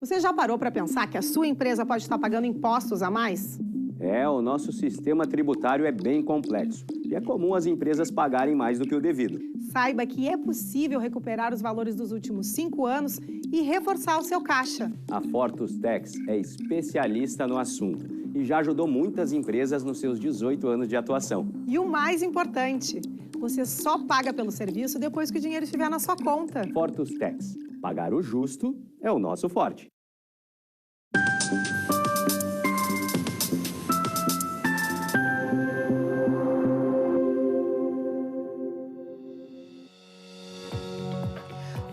Você já parou para pensar que a sua empresa pode estar pagando impostos a mais? O nosso sistema tributário é bem complexo e é comum as empresas pagarem mais do que o devido. Saiba que é possível recuperar os valores dos últimos 5 anos e reforçar o seu caixa. A Fortus Tax é especialista no assunto e já ajudou muitas empresas nos seus 18 anos de atuação. E o mais importante, você só paga pelo serviço depois que o dinheiro estiver na sua conta. Fortus Tax. Pagar o justo é o nosso forte.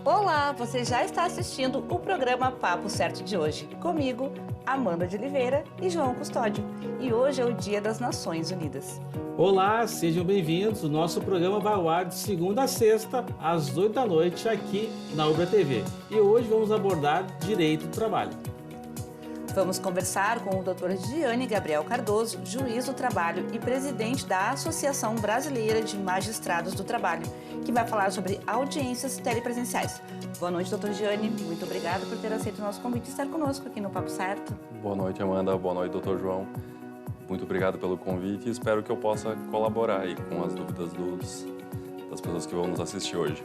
Olá, você já está assistindo o programa Papo Certo de hoje, comigo, Amanda de Oliveira e João Custódio. E hoje é o Dia das Nações Unidas. Olá, sejam bem-vindos. O nosso programa vai ao ar de segunda a sexta, às 8 da noite, aqui na Ubra TV. E hoje vamos abordar direito do trabalho. Vamos conversar com o Dr. Giane Gabriel Cardoso, juiz do trabalho e presidente da Associação Brasileira de Magistrados do Trabalho, que vai falar sobre audiências telepresenciais. Boa noite, Dr. Giane. Muito obrigada por ter aceito o nosso convite e estar conosco aqui no Papo Certo. Boa noite, Amanda. Boa noite, Dr. João. Muito obrigado pelo convite e espero que eu possa colaborar aí com as dúvidas das pessoas que vão nos assistir hoje.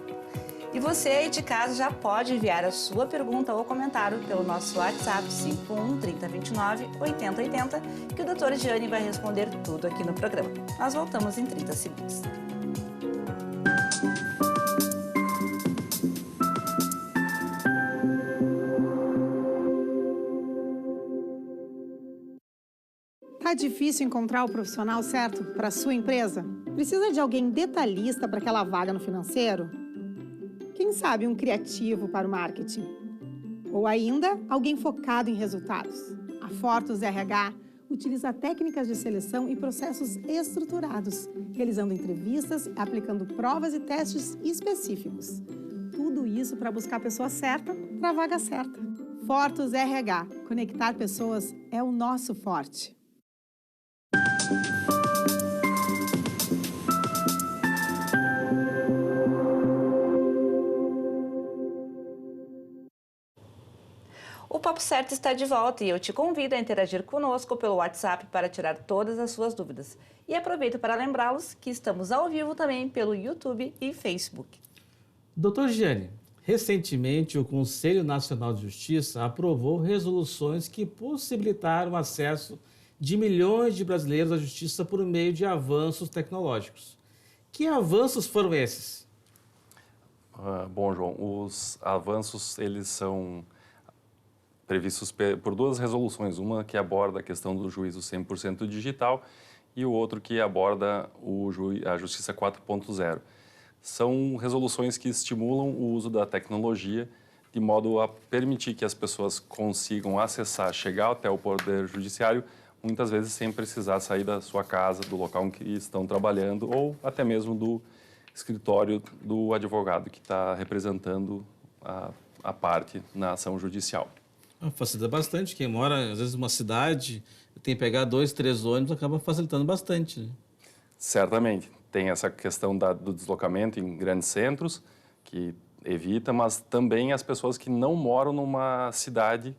E você aí de casa já pode enviar a sua pergunta ou comentário pelo nosso WhatsApp 51 3029 8080, que o Dr. Giane vai responder tudo aqui no programa. Nós voltamos em 30 segundos. Tá difícil encontrar o profissional certo para a sua empresa? Precisa de alguém detalhista para aquela vaga no financeiro? Quem sabe um criativo para o marketing? Ou ainda, alguém focado em resultados? A Fortus RH utiliza técnicas de seleção e processos estruturados, realizando entrevistas, aplicando provas e testes específicos. Tudo isso para buscar a pessoa certa para a vaga certa. Fortus RH. Conectar pessoas é o nosso forte. O Papo Certo está de volta e eu te convido a interagir conosco pelo WhatsApp para tirar todas as suas dúvidas. E aproveito para lembrá-los que estamos ao vivo também pelo YouTube e Facebook. Doutor Giane, recentemente o Conselho Nacional de Justiça aprovou resoluções que possibilitaram o acesso de milhões de brasileiros à justiça por meio de avanços tecnológicos. Que avanços foram esses? Bom, João, os avanços, eles são previstos por duas resoluções, uma que aborda a questão do juízo 100% digital e o outro que aborda a Justiça 4.0. São resoluções que estimulam o uso da tecnologia de modo a permitir que as pessoas consigam acessar, chegar até o Poder Judiciário, muitas vezes sem precisar sair da sua casa, do local em que estão trabalhando ou até mesmo do escritório do advogado que está representando a parte na ação judicial. Facilita bastante. Quem mora, às vezes, numa cidade, tem que pegar 2, 3 ônibus, acaba facilitando bastante, né? Certamente. Tem essa questão do deslocamento em grandes centros, que evita, mas também as pessoas que não moram numa cidade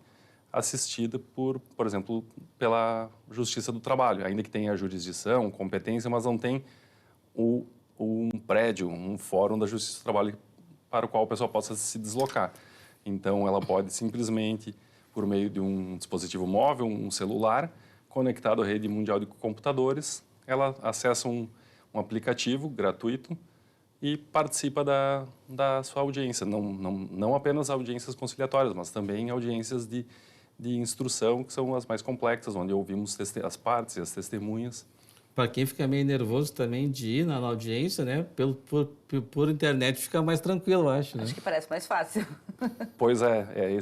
assistida por exemplo, pela Justiça do Trabalho, ainda que tenha jurisdição, competência, mas não tem um prédio, um fórum da Justiça do Trabalho para o qual a pessoa possa se deslocar. Então, ela pode simplesmente, por meio de um dispositivo móvel, um celular, conectado à rede mundial de computadores, ela acessa um aplicativo gratuito e participa da sua audiência. Não apenas audiências conciliatórias, mas também audiências de instrução, que são as mais complexas, onde ouvimos as partes e as testemunhas. Para quem fica meio nervoso também de ir na audiência, né? Por internet fica mais tranquilo, eu acho, né? Acho que parece mais fácil. Pois é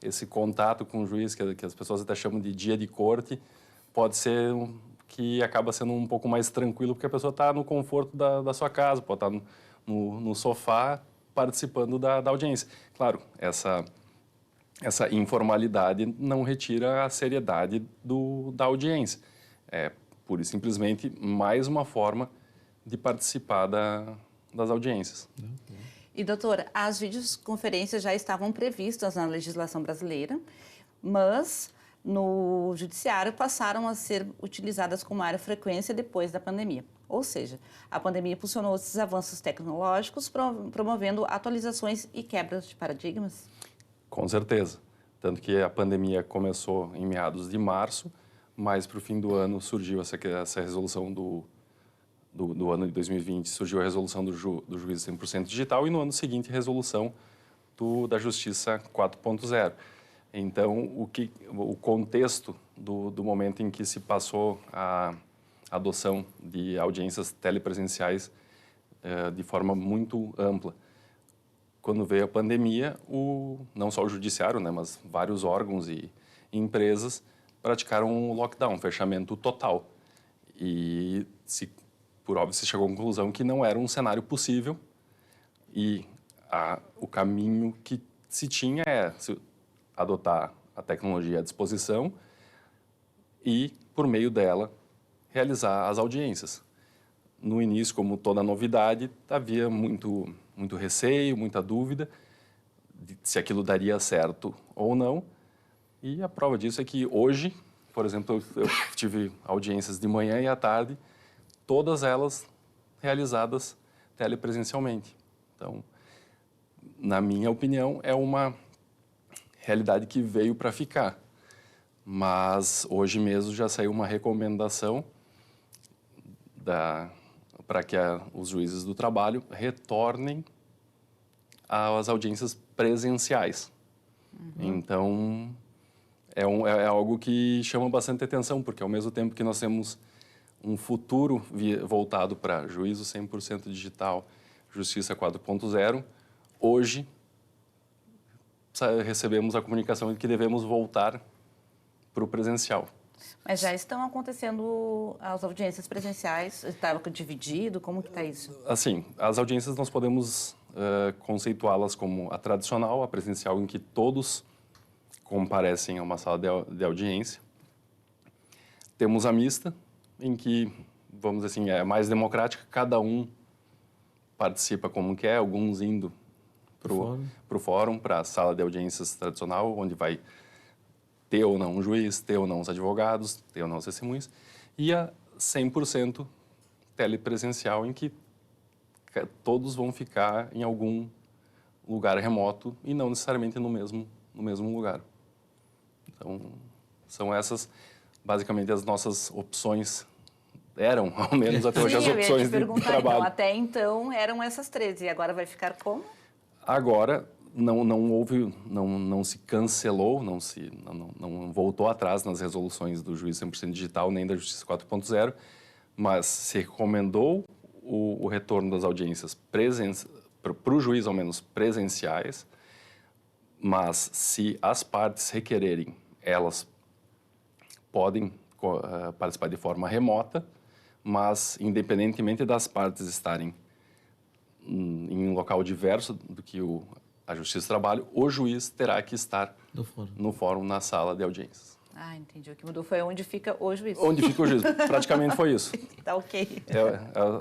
esse contato com o juiz, que as pessoas até chamam de dia de corte, pode ser que acaba sendo um pouco mais tranquilo, porque a pessoa está no conforto da sua casa, pode estar no sofá participando da audiência. Claro, essa informalidade não retira a seriedade da audiência. É pura e simplesmente mais uma forma de participar das audiências. E, doutora, as videoconferências já estavam previstas na legislação brasileira, mas no judiciário passaram a ser utilizadas com maior frequência depois da pandemia. Ou seja, a pandemia impulsionou esses avanços tecnológicos, promovendo atualizações e quebras de paradigmas? Com certeza. Tanto que a pandemia começou em meados de março, mas para o fim do ano surgiu essa resolução do ano de 2020, surgiu a resolução do juízo 100% digital e no ano seguinte a resolução da Justiça 4.0. Então, o contexto do momento em que se passou a adoção de audiências telepresenciais de forma muito ampla. Quando veio a pandemia, não só o judiciário, né, mas vários órgãos e empresas praticaram um lockdown, um fechamento total. E, por óbvio, se chegou à conclusão que não era um cenário possível e o caminho que se tinha adotar a tecnologia à disposição e, por meio dela, realizar as audiências. No início, como toda novidade, havia muito receio, muita dúvida de se aquilo daria certo ou não. E a prova disso é que hoje, por exemplo, eu tive audiências de manhã e à tarde, todas elas realizadas telepresencialmente. Então, na minha opinião, é uma realidade que veio para ficar. Mas hoje mesmo já saiu uma recomendação para que os juízes do trabalho retornem às audiências presenciais. Então, é algo que chama bastante atenção, porque ao mesmo tempo que nós temos um futuro voltado para juízo 100% digital, Justiça 4.0, hoje recebemos a comunicação de que devemos voltar para o presencial. Mas já estão acontecendo as audiências presenciais? Está dividido? Como que está isso? Assim, as audiências nós podemos conceituá-las como a tradicional, a presencial, em que todos comparecem a uma sala de audiência. Temos a mista, em que, vamos dizer assim, é mais democrática, cada um participa como quer, alguns indo para o fórum, para a sala de audiências tradicional, onde vai ter ou não um juiz, ter ou não os advogados, ter ou não as testemunhas, e a 100% telepresencial, em que todos vão ficar em algum lugar remoto e não necessariamente no mesmo lugar. Então, são essas basicamente as nossas opções. Eram, ao menos até hoje, as opções de trabalho. Então, até então eram essas 13, e agora vai ficar como? Agora, não se cancelou, não voltou atrás nas resoluções do Juízo 100% Digital nem da Justiça 4.0, mas se recomendou o retorno das audiências para o juiz, ao menos presenciais, mas se as partes requererem, elas podem participar de forma remota, mas independentemente das partes estarem em um local diverso do que a Justiça do Trabalho, o juiz terá que estar no fórum, na sala de audiências. Ah, entendi. O que mudou foi onde fica o juiz. Onde fica o juiz. Praticamente foi isso. Tá ok.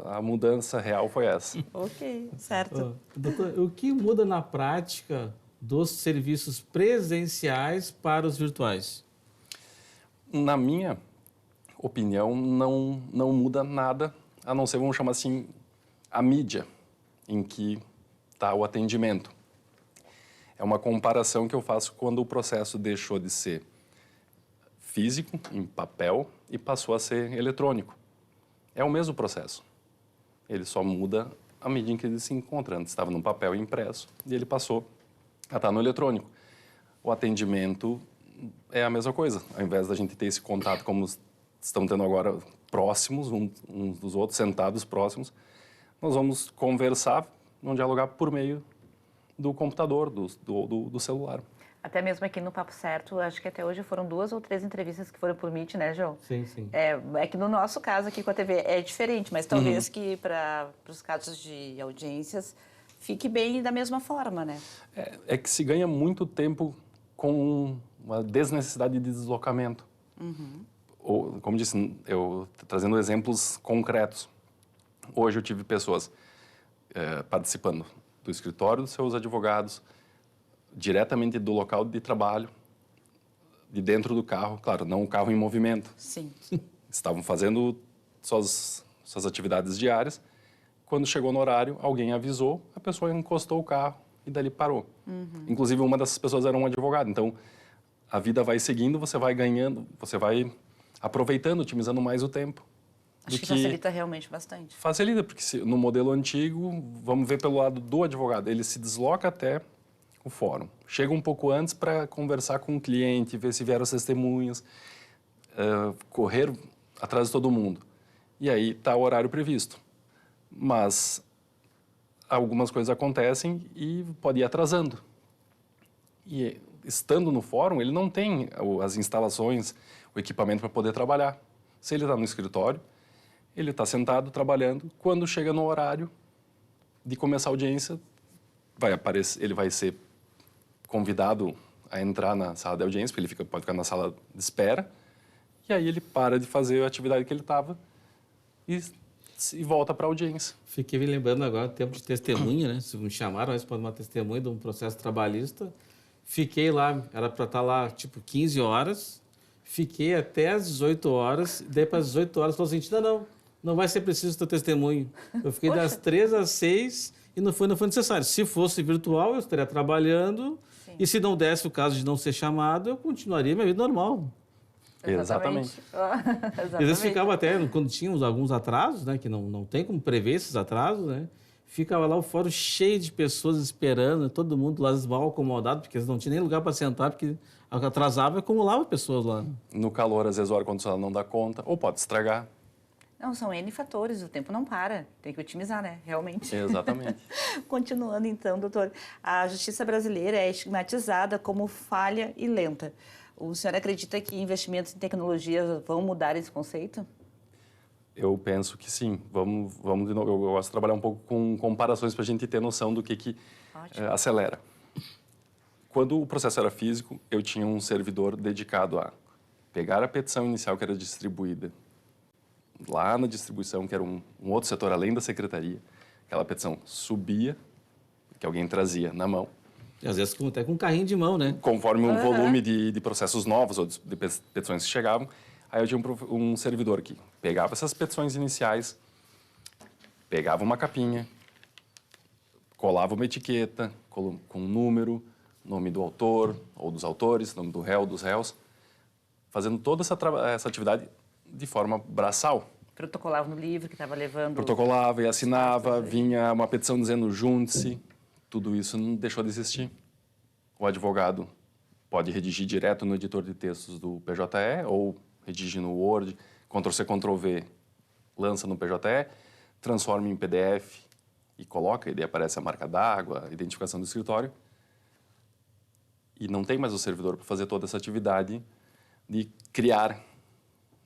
A mudança real foi essa. Ok, certo. Doutor, o que muda na prática dos serviços presenciais para os virtuais? Na minha opinião, não muda nada, a não ser, vamos chamar assim, a mídia em que está o atendimento. É uma comparação que eu faço quando o processo deixou de ser físico, em papel, e passou a ser eletrônico. É o mesmo processo. Ele só muda à medida em que ele se encontra. Antes estava no papel impresso e ele passou a estar no eletrônico. O atendimento é a mesma coisa. Ao invés da gente ter esse contato como estão tendo agora, próximos uns dos outros, sentados próximos, nós vamos conversar, vamos dialogar por meio do computador, do celular. Até mesmo aqui no Papo Certo, acho que até hoje foram 2 ou 3 entrevistas que foram por Meet, né, João? Sim, sim. É que no nosso caso aqui com a TV é diferente, mas talvez que para os casos de audiências fique bem da mesma forma, né? É que se ganha muito tempo com uma desnecessidade de deslocamento. Ou, como disse, eu trazendo exemplos concretos. Hoje eu tive pessoas participando do escritório dos seus advogados, diretamente do local de trabalho, de dentro do carro, claro, não o carro em movimento. Sim. Estavam fazendo suas atividades diárias. Quando chegou no horário, alguém avisou, a pessoa encostou o carro e dali parou. Inclusive, uma dessas pessoas era um advogado. Então, a vida vai seguindo, você vai ganhando, você vai aproveitando, otimizando mais o tempo. Acho que facilita realmente bastante. Facilita, porque no modelo antigo, vamos ver pelo lado do advogado, ele se desloca até o fórum. Chega um pouco antes para conversar com o cliente, ver se vieram as testemunhas, correr atrás de todo mundo. E aí está o horário previsto. Mas algumas coisas acontecem e pode ir atrasando. E estando no fórum, ele não tem as instalações, o equipamento para poder trabalhar. Se ele está no escritório, ele está sentado trabalhando. Quando chega no horário de começar a audiência, ele vai ser convidado a entrar na sala de audiência, porque ele pode ficar na sala de espera. E aí ele para de fazer a atividade que ele estava e volta para a audiência. Fiquei me lembrando agora do tempo de testemunha, né? Se me chamaram, mas pode uma testemunha de um processo trabalhista. Fiquei lá, era para estar lá tipo 15 horas, fiquei até às 18 horas, daí para as 18 horas falou assim, não vai ser preciso teu testemunho. Eu fiquei das 3 às 6 e não foi necessário. Se fosse virtual, eu estaria trabalhando. Sim. E se não desse o caso de não ser chamado, eu continuaria minha vida normal. Exatamente. Às vezes ficava até, quando tínhamos alguns atrasos, né, que não tem como prever esses atrasos, né, ficava lá o fórum cheio de pessoas esperando, todo mundo lá mal acomodado, porque eles não tinham nem lugar para sentar, porque atrasava e acumulava pessoas lá. No calor, às vezes, o ar-condicionado não dá conta, ou pode estragar. Não, são N fatores, o tempo não para, tem que otimizar, né, realmente. Exatamente. Continuando então, doutor, a justiça brasileira é estigmatizada como falha e lenta. O senhor acredita que investimentos em tecnologia vão mudar esse conceito? Eu penso que sim. Vamos de novo. Eu gosto de trabalhar um pouco com comparações para a gente ter noção do que acelera. Quando o processo era físico, eu tinha um servidor dedicado a pegar a petição inicial que era distribuída lá na distribuição, que era um outro setor além da secretaria. Aquela petição subia, que alguém trazia na mão. E às vezes até com um carrinho de mão, né? Conforme o volume de processos novos ou de petições que chegavam, aí eu tinha um servidor que pegava essas petições iniciais, pegava uma capinha, colava uma etiqueta com um número, nome do autor ou dos autores, nome do réu, dos réus, fazendo toda essa atividade de forma braçal. Protocolava no livro que estava levando... Protocolava e assinava, vinha uma petição dizendo junte-se. Tudo isso não deixou de existir. O advogado pode redigir direto no editor de textos do PJE ou redigir no Word, Ctrl+C, Ctrl+V, lança no PJE, transforma em PDF e coloca, e daí aparece a marca d'água, a identificação do escritório. E não tem mais o servidor para fazer toda essa atividade de criar,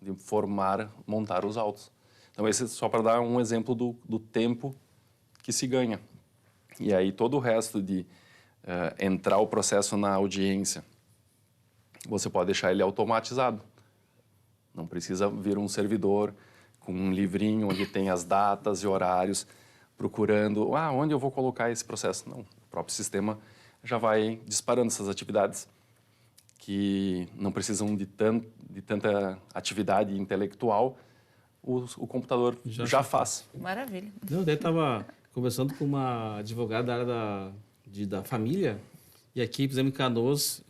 de formar, montar os autos. Então, esse é só para dar um exemplo do tempo que se ganha. E aí, todo o resto de entrar o processo na audiência, você pode deixar ele automatizado. Não precisa vir um servidor com um livrinho onde tem as datas e horários, procurando, onde eu vou colocar esse processo? Não, o próprio sistema já vai disparando essas atividades que não precisam de tanta atividade intelectual, o computador já faz. Maravilha. Eu daí estava conversando com uma advogada da área da família, e aqui, por exemplo, em Canoas,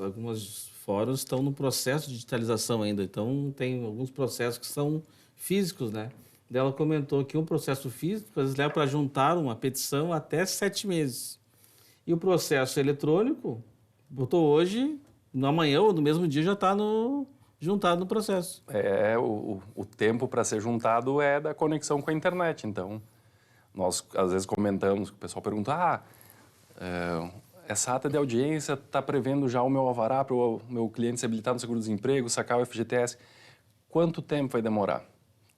algumas fóruns estão no processo de digitalização ainda, então tem alguns processos que são físicos, né? Daí ela comentou que um processo físico, às vezes, leva para juntar uma petição até 7 meses. E o processo eletrônico, botou hoje, no amanhã ou no mesmo dia já está juntado no processo. O tempo para ser juntado é da conexão com a internet, então... Nós, às vezes, comentamos, o pessoal pergunta, essa ata de audiência está prevendo já o meu alvará para o meu cliente se habilitar no seguro-desemprego, sacar o FGTS. Quanto tempo vai demorar?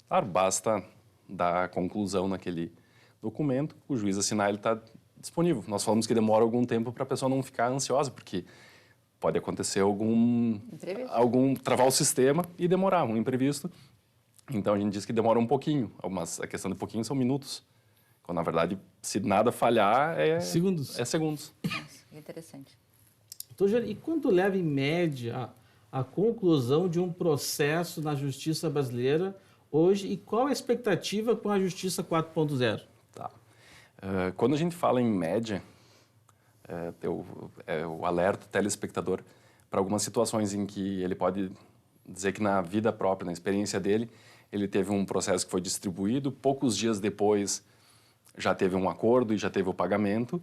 Claro, basta dar a conclusão naquele documento, o juiz assinar, ele está disponível. Nós falamos que demora algum tempo para a pessoa não ficar ansiosa, porque pode acontecer travar o sistema e demorar, um imprevisto. Então, a gente diz que demora um pouquinho, mas a questão de pouquinho são minutos. Quando, na verdade, se nada falhar, Segundos. é segundos. Interessante. Doutor Gianni, e quanto leva, em média, a conclusão de um processo na justiça brasileira hoje e qual a expectativa com a justiça 4.0? Tá. Quando a gente fala em média, eu alerto o telespectador para algumas situações em que ele pode dizer que na vida própria, na experiência dele, ele teve um processo que foi distribuído, poucos dias depois já teve um acordo e já teve o pagamento,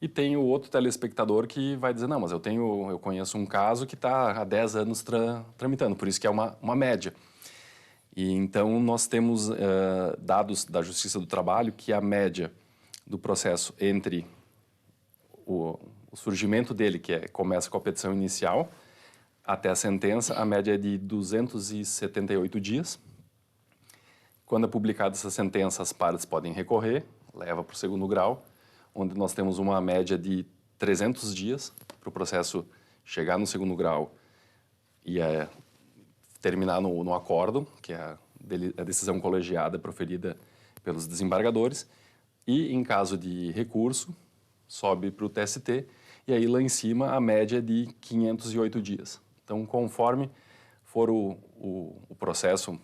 e tem o outro telespectador que vai dizer, não, mas eu conheço um caso que está há 10 anos tramitando, por isso que é uma média. E então nós temos dados da Justiça do Trabalho que a média do processo entre o surgimento dele, que começa com a petição inicial, até a sentença, a média é de 278 dias. Quando é publicada essa sentença, as partes podem recorrer, leva para o segundo grau, onde nós temos uma média de 300 dias para o processo chegar no segundo grau e terminar no acórdão, que é a decisão colegiada proferida pelos desembargadores. E, em caso de recurso, sobe para o TST, e aí lá em cima a média é de 508 dias. Então, conforme for o processo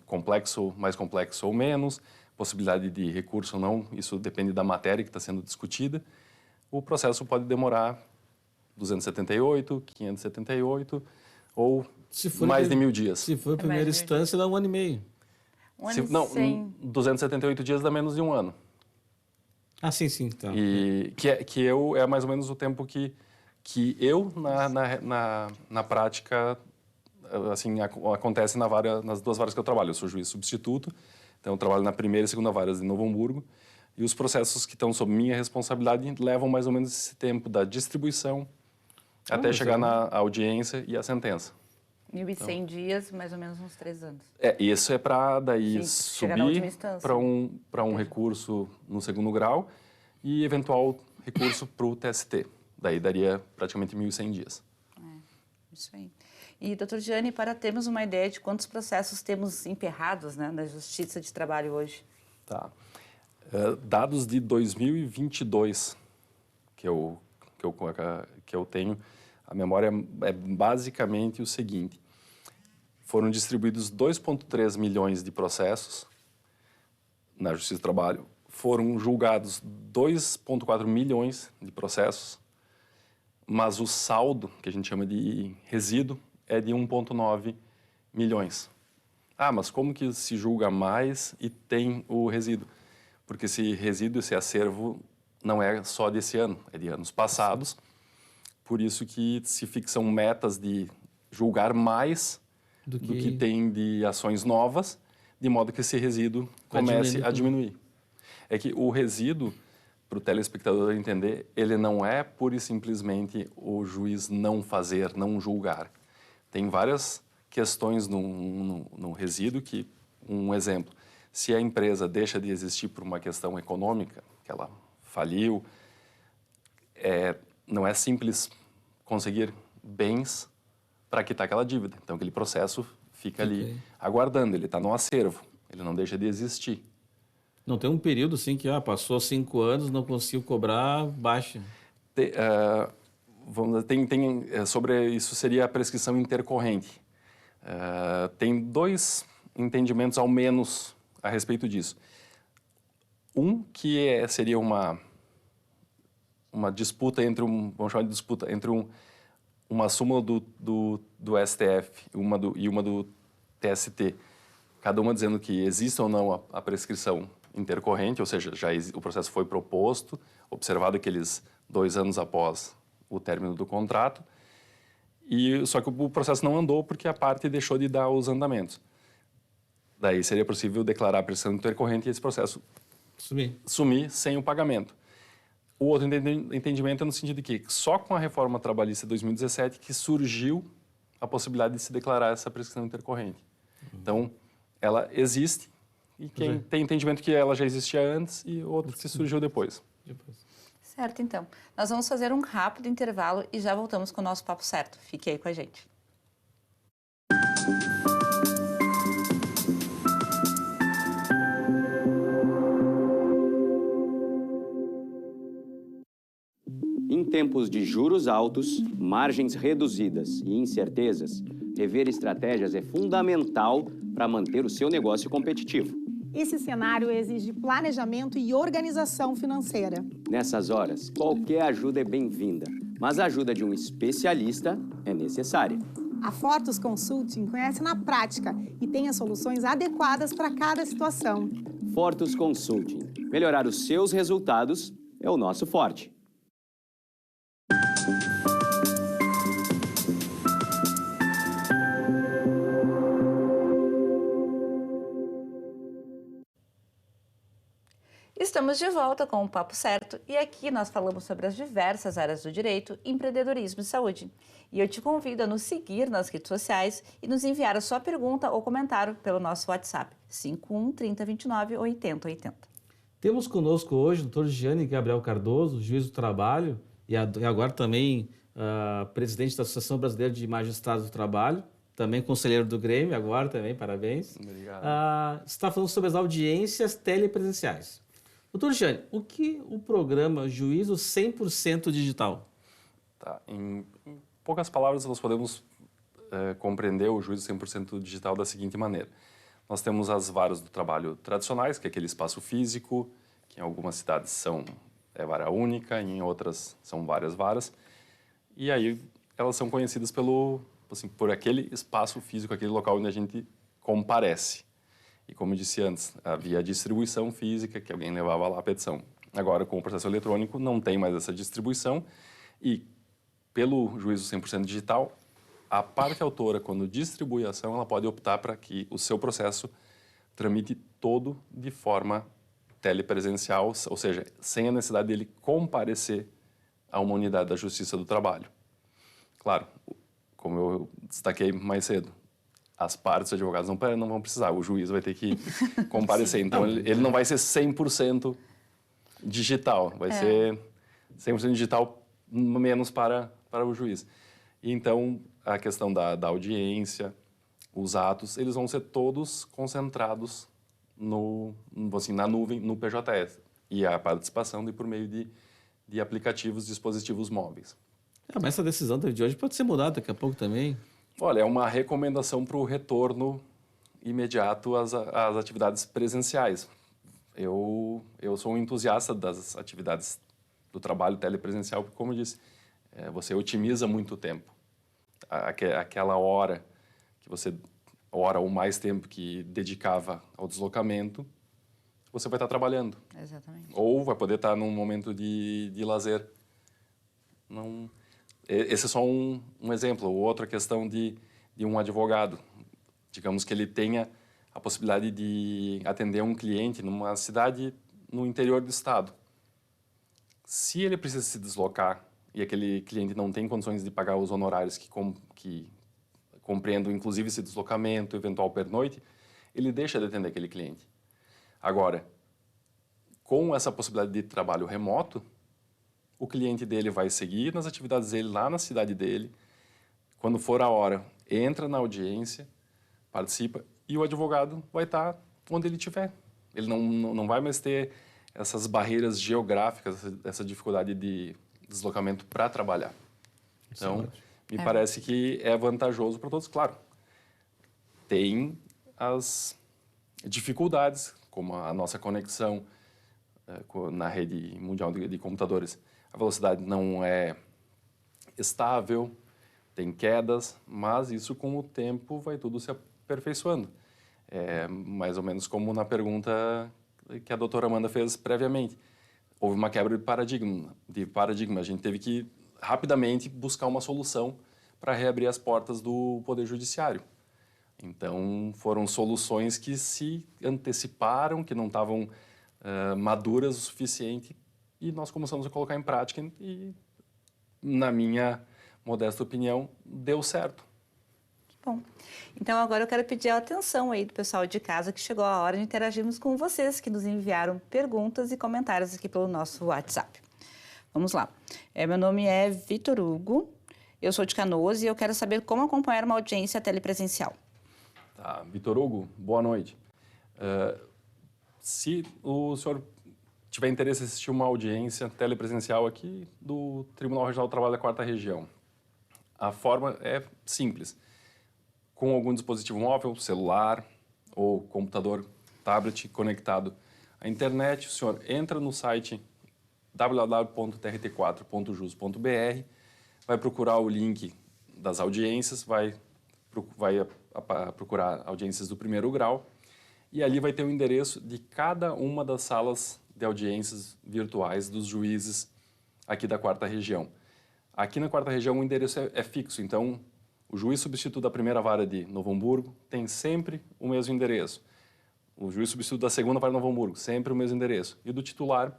mais complexo ou menos, possibilidade de recurso ou não, isso depende da matéria que está sendo discutida, o processo pode demorar 278, 578 ou mais de 1.000 dias. Se for a primeira instância, dá 1 ano e meio. Não, 278 dias dá menos de 1 ano. Ah, sim, então. E é mais ou menos o tempo que eu, na prática, assim, acontece nas 2 varas que eu trabalho. Eu sou juiz substituto, então eu trabalho na primeira e segunda varas de Novo Hamburgo, e os processos que estão sob minha responsabilidade levam mais ou menos esse tempo da distribuição até chegar na audiência e a sentença. 1.100 dias, mais ou menos uns 3 anos. Isso é para daí subir para um recurso no segundo grau e eventual recurso para o TST. Daí daria praticamente 1.100 dias. Isso aí. E, doutor Gianni, para termos uma ideia de quantos processos temos emperrados, né, na Justiça de Trabalho hoje? Tá. Dados de 2022 que eu tenho, a memória é basicamente o seguinte: foram distribuídos 2,3 milhões de processos na Justiça do Trabalho, foram julgados 2,4 milhões de processos, mas o saldo, que a gente chama de resíduo, é de 1,9 milhões. Ah, mas como que se julga mais e tem o resíduo? Porque esse resíduo, esse acervo, não é só desse ano, é de anos passados. Por isso que se fixam metas de julgar mais do que tem de ações novas, de modo que esse resíduo comece a diminuir. É que o resíduo, para o telespectador entender, ele não é pura e simplesmente o juiz não fazer, não julgar. Tem várias questões no resíduo que, um exemplo, se a empresa deixa de existir por uma questão econômica, que ela faliu, não é simples conseguir bens para quitar aquela dívida. Então, aquele processo fica ali aguardando, ele está no acervo, ele não deixa de existir. Não tem um período assim que passou 5 anos, não conseguiu cobrar, baixa. Sobre isso seria a prescrição intercorrente. Tem 2 entendimentos ao menos a respeito disso. Um que seria uma disputa vamos chamar de disputa entre uma súmula do STF e uma do TST, cada uma dizendo que existe ou não a prescrição intercorrente, ou seja, o processo foi proposto, observado aqueles 2 anos após o término do contrato, só que o processo não andou porque a parte deixou de dar os andamentos. Daí seria possível declarar a prescrição intercorrente e esse processo sumir sem o pagamento. O outro entendimento é no sentido de que só com a reforma trabalhista de 2017 que surgiu a possibilidade de se declarar essa prescrição intercorrente. Então, ela existe e quem tem entendimento que ela já existia antes e outro que surgiu depois. Certo, então. Nós vamos fazer um rápido intervalo e já voltamos com o nosso Papo Certo. Fique aí com a gente. Em tempos de juros altos, margens reduzidas e incertezas, rever estratégias é fundamental para manter o seu negócio competitivo. Esse cenário exige planejamento e organização financeira. Nessas horas, qualquer ajuda é bem-vinda, mas a ajuda de um especialista é necessária. A Fortus Consulting conhece na prática e tem as soluções adequadas para cada situação. Fortus Consulting. Melhorar os seus resultados é o nosso forte. Estamos de volta com o Papo Certo e aqui nós falamos sobre as diversas áreas do direito, empreendedorismo e saúde. E eu te convido a nos seguir nas redes sociais e nos enviar a sua pergunta ou comentário pelo nosso WhatsApp 51 30 29 80 80. Temos conosco hoje o doutor Giane Gabriel Cardoso, juiz do trabalho e agora também presidente da Associação Brasileira de Magistrados do Trabalho, também conselheiro do Grêmio, agora também, parabéns. Obrigado. Está falando sobre as audiências telepresenciais. Doutor Giane, o que o programa Juízo 100% Digital? Tá. Em poucas palavras, nós podemos compreender o juízo 100% digital da seguinte maneira. Nós temos as varas do trabalho tradicionais, que é aquele espaço físico, que em algumas cidades é vara única, em outras são várias varas. E aí elas são conhecidas por aquele espaço físico, aquele local onde a gente comparece. E como eu disse antes, havia a distribuição física, que alguém levava lá a petição. Agora, com o processo eletrônico, não tem mais essa distribuição e, pelo juízo 100% digital, a parte autora, quando distribui a ação, ela pode optar para que o seu processo tramite todo de forma telepresencial, ou seja, sem a necessidade dele comparecer a uma unidade da Justiça do Trabalho. Claro, como eu destaquei mais cedo, as partes dos advogados não vão precisar, o juiz vai ter que comparecer. Então, ele não vai ser 100% digital, vai ser 100% digital menos para o juiz. E, então, a questão da audiência, os atos, eles vão ser todos concentrados na nuvem, no PJS. E a participação por meio de aplicativos, dispositivos móveis. Mas essa decisão de hoje pode ser mudada daqui a pouco também. Olha, é uma recomendação para o retorno imediato às atividades presenciais. Eu sou um entusiasta das atividades do trabalho telepresencial, porque, como eu disse, você otimiza muito tempo. Aquela hora ou mais tempo que dedicava ao deslocamento, você vai estar trabalhando. Exatamente. Ou vai poder estar num momento de lazer. Esse é só um exemplo. Outra questão de um advogado. Digamos que ele tenha a possibilidade de atender um cliente numa cidade no interior do estado. Se ele precisa se deslocar e aquele cliente não tem condições de pagar os honorários que compreendam, inclusive, esse deslocamento, eventual pernoite, ele deixa de atender aquele cliente. Agora, com essa possibilidade de trabalho remoto, o cliente dele vai seguir nas atividades dele lá na cidade dele. Quando for a hora, entra na audiência, participa e o advogado vai estar onde ele estiver. Ele não vai mais ter essas barreiras geográficas, essa dificuldade de deslocamento para trabalhar. Então, me parece que é vantajoso para todos. Claro, tem as dificuldades, como a nossa conexão na rede mundial de computadores. A velocidade não é estável, tem quedas, mas isso com o tempo vai tudo se aperfeiçoando. É mais ou menos como na pergunta que a doutora Amanda fez previamente. Houve uma quebra de paradigma. A gente teve que rapidamente buscar uma solução para reabrir as portas do Poder Judiciário. Então, foram soluções que se anteciparam, que não estavam maduras o suficiente, e nós começamos a colocar em prática e, na minha modesta opinião, deu certo. Bom, então agora eu quero pedir a atenção aí do pessoal de casa, que chegou a hora de interagirmos com vocês, que nos enviaram perguntas e comentários aqui pelo nosso WhatsApp. Vamos lá. Meu nome é Vitor Hugo, eu sou de Canoas e eu quero saber como acompanhar uma audiência telepresencial. Tá, Vitor Hugo, boa noite. Se o senhor tiver interesse em assistir uma audiência telepresencial aqui do Tribunal Regional do Trabalho da 4ª Região, a forma é simples. Com algum dispositivo móvel, celular ou computador, tablet conectado à internet, o senhor entra no site www.trt4.jus.br, vai procurar o link das audiências, vai procurar audiências do 1º grau e ali vai ter o endereço de cada uma das salas de audiências virtuais dos juízes aqui da 4ª Região. Aqui na 4ª Região o endereço é fixo, então o juiz substituto da 1ª Vara de Novo Hamburgo tem sempre o mesmo endereço. O juiz substituto da 2ª Vara de Novo Hamburgo, sempre o mesmo endereço. E do titular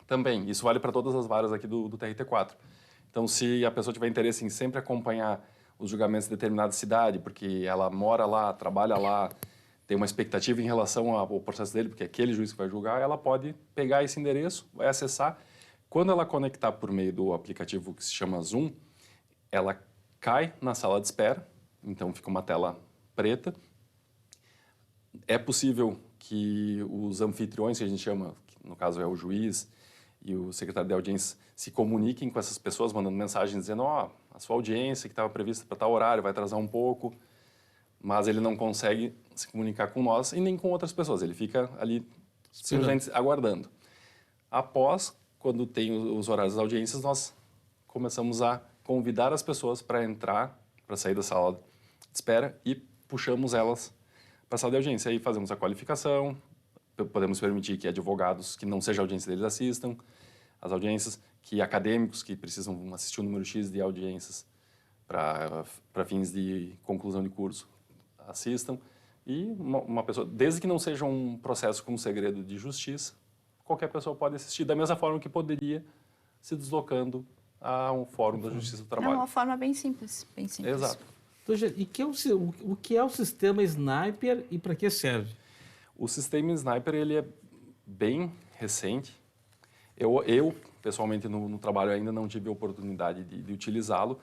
também. Isso vale para todas as varas aqui do TRT4. Então, se a pessoa tiver interesse em sempre acompanhar os julgamentos de determinada cidade, porque ela mora lá, trabalha lá, tem uma expectativa em relação ao processo dele, porque é aquele juiz que vai julgar, ela pode pegar esse endereço, vai acessar. Quando ela conectar por meio do aplicativo que se chama Zoom, ela cai na sala de espera, então fica uma tela preta. É possível que os anfitriões, que a gente chama, que no caso é o juiz e o secretário de audiência, se comuniquem com essas pessoas, mandando mensagens dizendo a sua audiência que estava prevista para tal horário vai atrasar um pouco, mas ele não consegue se comunicar com nós e nem com outras pessoas, ele fica ali simplesmente aguardando. Após, quando tem os horários das audiências, nós começamos a convidar as pessoas para entrar, para sair da sala de espera e puxamos elas para a sala de audiência. Aí fazemos a qualificação, podemos permitir que advogados que não seja a audiência deles assistam as audiências, que acadêmicos que precisam assistir o número X de audiências para fins de conclusão de curso assistam. E uma pessoa, desde que não seja um processo com segredo de justiça, qualquer pessoa pode assistir da mesma forma que poderia se deslocando a um fórum da Justiça do Trabalho. É uma forma bem simples, bem simples. Exato. Então, e o que é o sistema Sniper e para que serve? O sistema Sniper ele é bem recente. Eu pessoalmente, no trabalho ainda não tive a oportunidade de utilizá-lo,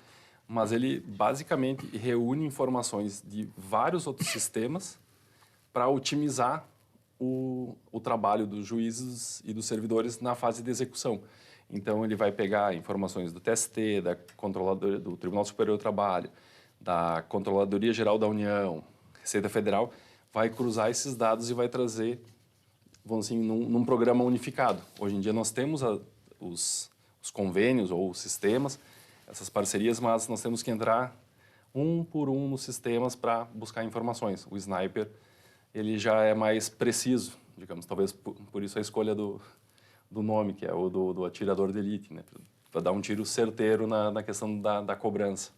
mas ele basicamente reúne informações de vários outros sistemas para otimizar o trabalho dos juízes e dos servidores na fase de execução. Então, ele vai pegar informações do TST, do Tribunal Superior do Trabalho, da Controladoria Geral da União, Receita Federal, vai cruzar esses dados e vai trazer, vamos assim, num programa unificado. Hoje em dia nós temos os convênios ou os sistemas, essas parcerias, mas nós temos que entrar um por um nos sistemas para buscar informações. O Sniper, ele já é mais preciso, digamos, talvez por isso a escolha do nome, que é o do atirador de elite, né? Para dar um tiro certeiro na questão da cobrança.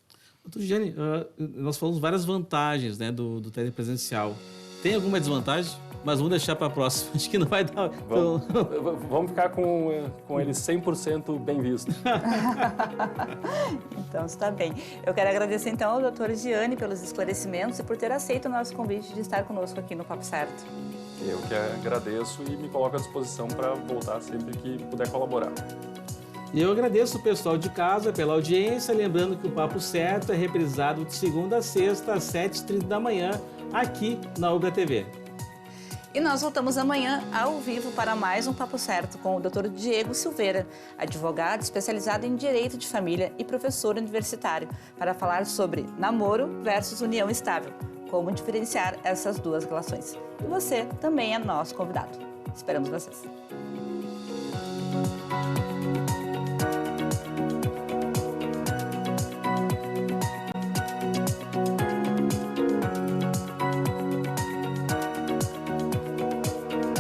Doutor Gianni, nós falamos várias vantagens, né, do telepresencial. Tem alguma desvantagem? Mas vamos deixar para a próxima. Acho que não vai dar... Vamos ficar com ele 100% bem visto. Então, está bem. Eu quero agradecer, então, ao doutor Gianni pelos esclarecimentos e por ter aceito o nosso convite de estar conosco aqui no Papo Certo. Eu que agradeço e me coloco à disposição para voltar sempre que puder colaborar. E eu agradeço o pessoal de casa pela audiência, lembrando que o Papo Certo é reprisado de segunda a sexta, às 7h30 da manhã, aqui na Ubra TV. E nós voltamos amanhã ao vivo para mais um Papo Certo com o Dr. Diego Silveira, advogado especializado em Direito de Família e professor universitário, para falar sobre namoro versus união estável, como diferenciar essas duas relações. E você também é nosso convidado. Esperamos vocês.